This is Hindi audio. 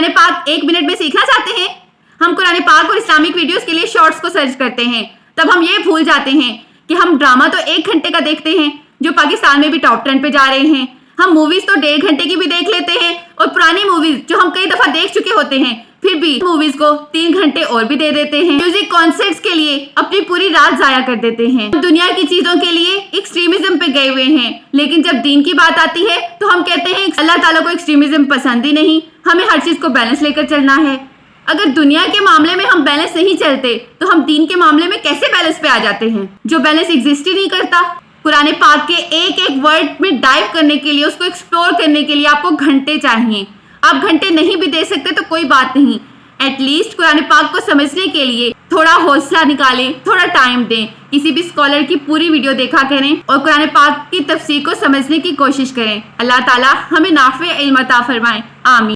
कुरान पाक 1 मिनट में सीखना चाहते हैं? हम कुरान पाक और इस्लामिक वीडियोस के लिए शॉर्ट्स को सर्च करते हैं, तब हम ये भूल जाते हैं कि हम ड्रामा तो 1 घंटे का देखते हैं जो पाकिस्तान में भी टॉप 10 पे जा रहे हैं। हम मूवीज तो 1.5 घंटे की भी देख लेते हैं और पुरानी मूवीज जो हम कई दफा देख चुके होते हैं फिर भी मूवीज को 3 घंटे और भी दे देते हैं। म्यूजिक कॉन्सर्ट्स के लिए अपनी पूरी रात जाया कर देते हैं। दुनिया की चीजों के लिए एक्सट्रीमिज्म पे गए हुए हैं, लेकिन जब दीन की बात आती है तो हम कहते हैं अल्लाह ताला को एक्सट्रीमिज्म पसंद ही नहीं, हमें हर चीज को बैलेंस लेकर चलना है। अगर दुनिया के मामले में हम बैलेंस नहीं चलते तो हम दीन के मामले में कैसे बैलेंस पे आ जाते हैं, जो बैलेंस एग्जिस्ट ही नहीं करता। कुरान पाक के एक एक वर्ड में डाइव करने के लिए, उसको एक्सप्लोर करने के लिए आपको घंटे चाहिए। आप घंटे नहीं भी दे सकते तो कोई बात नहीं, एटलीस्ट कुरान पाक को समझने के लिए थोड़ा हौसला निकालें, थोड़ा टाइम दें। किसी भी स्कॉलर की पूरी वीडियो देखा करें और कुरान पाक की तफसीर को समझने की कोशिश करें। अल्लाह ताला हमें नाफे इल्म अता फरमाए। आमीन।